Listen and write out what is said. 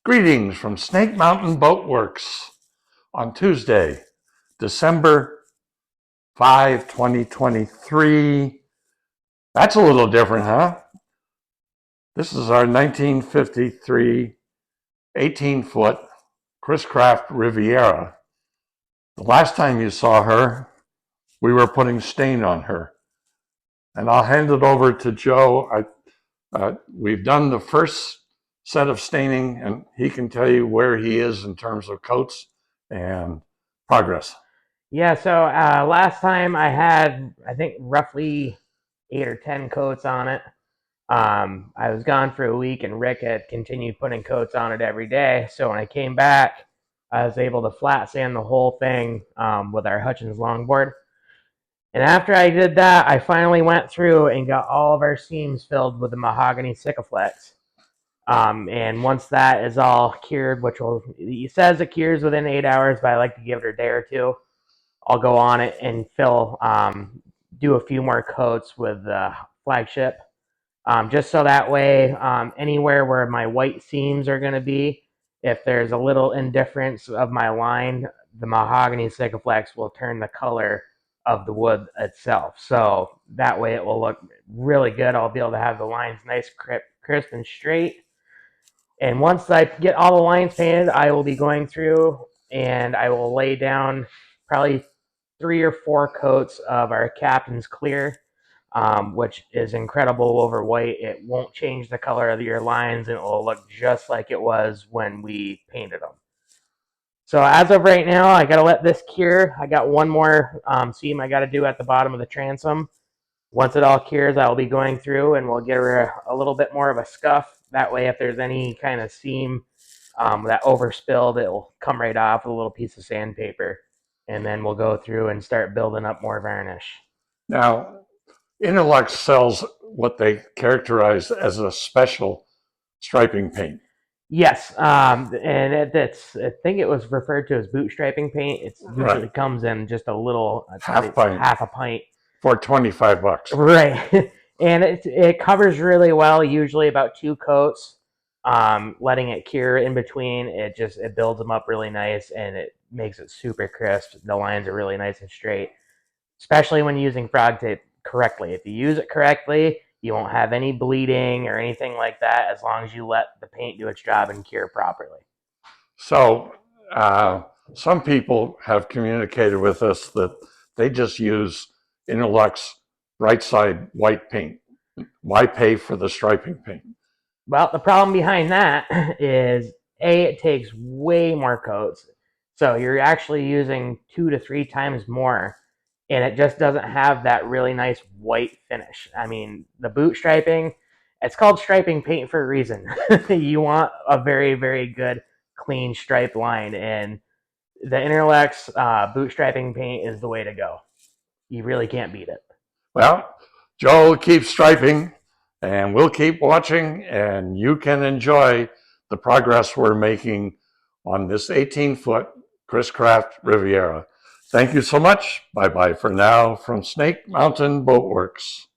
Greetings from Snake Mountain Boat Works on Tuesday, December 5, 2023. That's a little different, huh? This is our 1953 18-foot Chris Craft Riviera. The last time you saw her, we were putting stain on her. And I'll hand it over to Joe. We've done the first set of staining, and he can tell you where he is in terms of coats and progress. Yeah, so last time I had, I think, roughly 8 or 10 coats on it. I was gone for a week, and Rick had continued putting coats on it every day. So when I came back, I was able to flat sand the whole thing with our Hutchins longboard. And after I did that, I finally went through and got all of our seams filled with the mahogany Sikaflex. And once that is all cured, he says it cures within 8 hours, but I like to give it a day or two. I'll go on it and do a few more coats with the flagship, just so that way anywhere where my white seams are going to be, if there's a little indifference of my line, the mahogany Sikaflex will turn the color of the wood itself. So that way it will look really good. I'll be able to have the lines nice, crisp and straight. And once I get all the lines painted, I will be going through and I will lay down probably 3 or 4 coats of our Captain's Clear, which is incredible over white. It won't change the color of your lines, and it will look just like it was when we painted them. So as of right now, I got to let this cure. I got one more seam I got to do at the bottom of the transom. Once it all cures, I'll be going through and we'll give her a little bit more of a scuff. That way, if there's any kind of seam that overspilled, it will come right off with a little piece of sandpaper. And then we'll go through and start building up more varnish. Now, Interlux sells what they characterize as a special striping paint. Yes, and it's I think it was referred to as boot striping paint. It usually comes in just a little half a pint for $25. Right, and it covers really well. Usually about 2 coats. Letting it cure in between, it builds them up really nice, and it makes it super crisp. The lines are really nice and straight, especially when using frog tape correctly. If you use it correctly, you won't have any bleeding or anything like that as long as you let the paint do its job and cure properly. So some people have communicated with us that they just use Interlux right side white paint. Why pay for the striping paint? Well, the problem behind that is, it takes way more coats. So you're actually using 2 to 3 times more, and it just doesn't have that really nice white finish. I mean, the boot striping, it's called striping paint for a reason. You want a very, very good, clean striped line, and the Interlux boot striping paint is the way to go. You really can't beat it. Well, Joe will keep striping, and we'll keep watching, and you can enjoy the progress we're making on this 18-foot Chris Craft Riviera. Thank you so much. Bye-bye for now from Snake Mountain Boat Works.